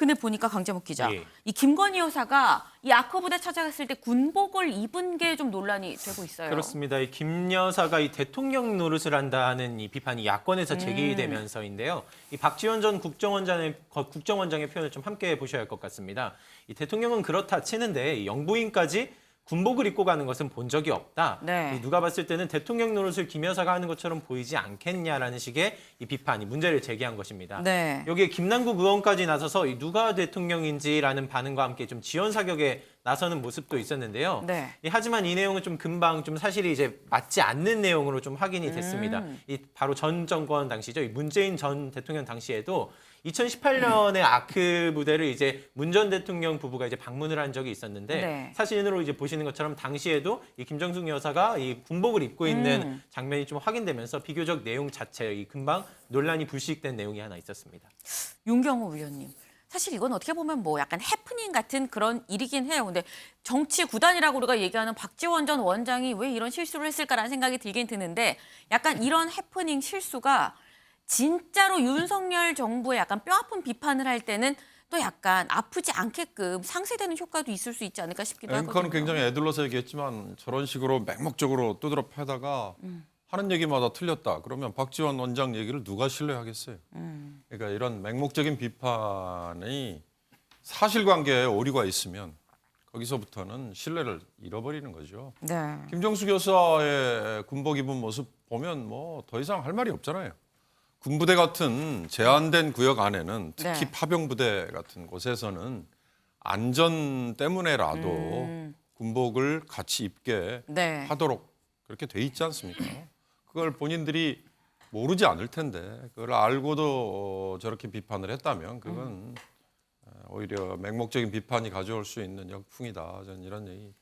근데 보니까 강재목 기자, 예. 이 김건희 여사가 이 아커부대 찾아갔을 때 군복을 입은 게 좀 논란이 되고 있어요. 그렇습니다. 이 김 여사가 이 대통령 노릇을 한다는 이 비판이 야권에서 제기되면서인데요. 이 박지원 전 국정원장의 표현을 좀 함께 보셔야 할 것 같습니다. 이 대통령은 그렇다 치는데 이 영부인까지 군복을 입고 가는 것은 본 적이 없다. 네. 이 누가 봤을 때는 대통령 노릇을 김 여사가 하는 것처럼 보이지 않겠냐라는 식의 이 비판이 문제를 제기한 것입니다. 네. 여기에 김남국 의원까지 나서서 이 누가 대통령인지라는 반응과 함께 좀 지원 사격에 나서는 모습도 있었는데요. 네. 하지만 이 내용은 좀 금방 좀 사실이 이제 맞지 않는 내용으로 좀 확인이 됐습니다. 이 바로 전 정권 당시죠. 이 문재인 전 대통령 당시에도 2018년에 아크 부대를 이제 문 전 대통령 부부가 이제 방문을 한 적이 있었는데 네. 사진으로 이제 보시는 것처럼 당시에도 이 김정숙 여사가 이 군복을 입고 있는 장면이 좀 확인되면서 비교적 내용 자체 이 금방 논란이 불식된 내용이 하나 있었습니다. 윤경호 의원님. 사실 이건 어떻게 보면 뭐 약간 해프닝 같은 그런 일이긴 해요. 근데 정치 구단이라고 우리가 얘기하는 박지원 전 원장이 왜 이런 실수를 했을까라는 생각이 들긴 드는데 약간 이런 해프닝 실수가 진짜로 윤석열 정부의 약간 뼈아픈 비판을 할 때는 또 약간 아프지 않게끔 상쇄되는 효과도 있을 수 있지 않을까 싶기도 하거든요. 앵커는 굉장히 애들러서 얘기했지만 저런 식으로 맹목적으로 두드러 패다가 하는 얘기마다 틀렸다. 그러면 박지원 원장 얘기를 누가 신뢰하겠어요? 그러니까 이런 맹목적인 비판이 사실관계에 오류가 있으면 거기서부터는 신뢰를 잃어버리는 거죠. 네. 김정숙 여사의 군복 입은 모습 보면 뭐 더 이상 할 말이 없잖아요. 군부대 같은 제한된 구역 안에는 특히 네. 파병부대 같은 곳에서는 안전 때문에라도 군복을 같이 입게 네. 하도록 그렇게 돼 있지 않습니까? 그걸 본인들이 모르지 않을 텐데 그걸 알고도 저렇게 비판을 했다면 그건 오히려 맹목적인 비판이 가져올 수 있는 역풍이다. 저는 이런 얘기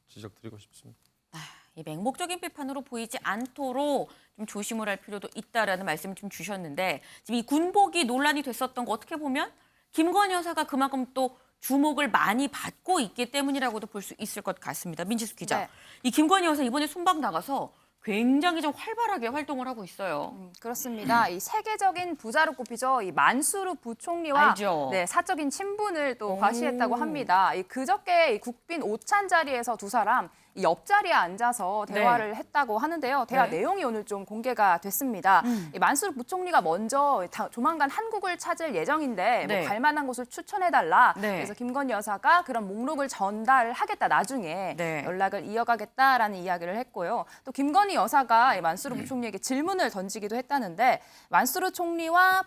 지적드리고 싶습니다. 이 맹목적인 비판으로 보이지 않도록 좀 조심을 할 필요도 있다라는 말씀을 좀 주셨는데 지금 이 군복이 논란이 됐었던 거 어떻게 보면 김건희 여사가 그만큼 또 주목을 많이 받고 있기 때문이라고도 볼 수 있을 것 같습니다. 민지숙 기자. 네. 이 김건희 여사 이번에 순방 나가서 굉장히 좀 활발하게 활동을 하고 있어요. 그렇습니다. 이 세계적인 부자로 꼽히죠. 이 만수르 부총리와 알죠. 네, 사적인 친분을 또 과시했다고 합니다. 이 그저께 이 국빈 오찬 자리에서 두 사람 이 옆자리에 앉아서 대화를 했다고 하는데요. 대화 네. 내용이 오늘 좀 공개가 됐습니다. 이 만수르 부총리가 먼저 조만간 한국을 찾을 예정인데 네. 뭐 갈 만한 곳을 추천해달라. 네. 그래서 김건희 여사가 그런 목록을 전달하겠다. 나중에 네. 연락을 이어가겠다라는 이야기를 했고요. 또 김건희 여사가 이 만수르 부총리에게 질문을 던지기도 했다는데 만수르 총리와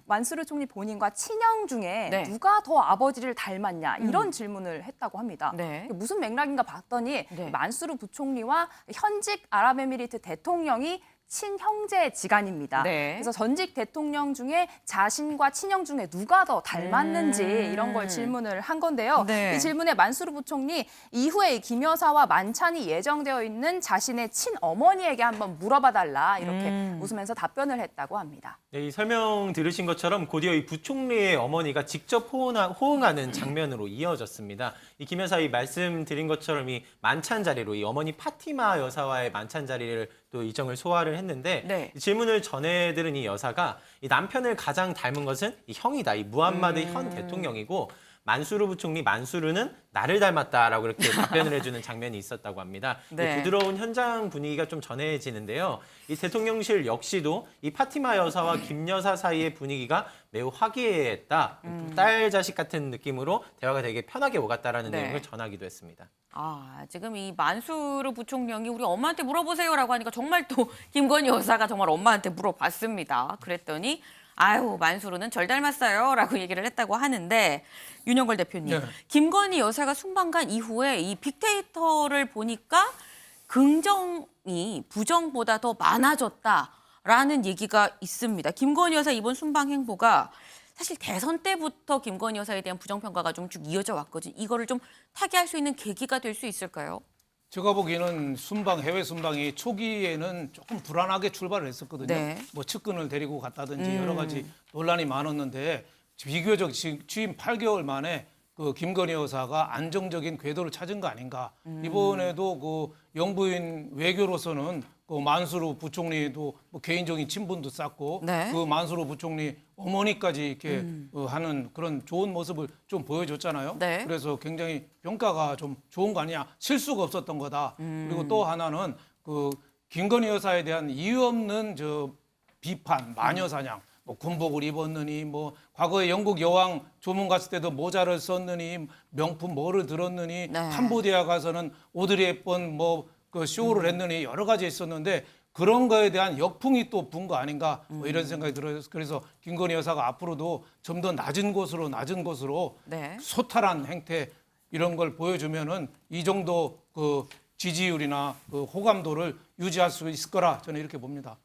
만수르 총리 본인과 친형 중에 네. 누가 더 아버지를 닮았냐 이런 질문을 했다고 합니다. 네. 무슨 맥락인가 봤더니 네. 만수르 부총리와 현직 아랍에미리트 대통령이 친형제지간입니다. 네. 그래서 전직 대통령 중에 자신과 친형 중에 누가 더 닮았는지 이런 걸 질문을 한 건데요. 네. 이 질문에 만수르 부총리 이후에 이 김 여사와 만찬이 예정되어 있는 자신의 친어머니에게 한번 물어봐달라 이렇게 웃으면서 답변을 했다고 합니다. 네, 이 설명 들으신 것처럼 곧이어 이 부총리의 어머니가 직접 호응하는 장면으로 이어졌습니다. 이 김 여사 이 말씀드린 것처럼 이 만찬 자리로 이 어머니 파티마 여사와의 만찬 자리를 또 일정을 소화를 했는데 네. 이 질문을 전해들은 이 여사가 이 남편을 가장 닮은 것은 이 형이다. 이 무함마드 현 대통령이고 만수르 부총리 만수르는 나를 닮았다라고 이렇게 답변을 해주는 장면이 있었다고 합니다. 네. 이 부드러운 현장 분위기가 좀 전해지는데요. 이 대통령실 역시도 이 파티마 여사와 김 여사 사이의 분위기가 매우 화기애애했다. 딸 자식 같은 느낌으로 대화가 되게 편하게 오갔다라는 네. 내용을 전하기도 했습니다. 아, 지금 이 만수르 부총령이 우리 엄마한테 물어보세요라고 하니까 정말 또 김건희 여사가 정말 엄마한테 물어봤습니다. 그랬더니 아유, 만수르는 절 닮았어요 라고 얘기를 했다고 하는데 윤영걸 대표님, 네. 김건희 여사가 순방 간 이후에 이 빅데이터를 보니까 긍정이 부정보다 더 많아졌다라는 얘기가 있습니다. 김건희 여사 이번 순방 행보가 사실 대선 때부터 김건희 여사에 대한 부정평가가 좀 쭉 이어져 왔거든요. 이거를 좀 타개할 수 있는 계기가 될 수 있을까요? 제가 보기에는 해외 순방이 초기에는 조금 불안하게 출발을 했었거든요. 네. 뭐 측근을 데리고 갔다든지 여러 가지 논란이 많았는데 비교적 취임 8개월 만에 그 김건희 여사가 안정적인 궤도를 찾은 거 아닌가. 이번에도 그 영부인 외교로서는 그 만수르 부총리도 뭐 개인적인 친분도 쌓고 네. 그 만수르 부총리 어머니까지 이렇게 하는 그런 좋은 모습을 좀 보여줬잖아요. 네. 그래서 굉장히 평가가 좀 좋은 거 아니냐, 실수가 없었던 거다. 그리고 또 하나는 그 김건희 여사에 대한 이유 없는 저 비판, 마녀 사냥. 뭐 군복을 입었느니, 뭐 과거에 영국 여왕 조문 갔을 때도 모자를 썼느니, 명품 뭐를 들었느니, 네. 캄보디아 가서는 오드리 헵번 뭐 그 쇼를 했느니 여러 가지 있었는데 그런 거에 대한 역풍이 또 분 거 아닌가 뭐 이런 생각이 들어요. 그래서 김건희 여사가 앞으로도 좀 더 낮은 곳으로 네. 소탈한 행태 이런 걸 보여주면은 이 정도 그 지지율이나 그 호감도를 유지할 수 있을 거라 저는 이렇게 봅니다.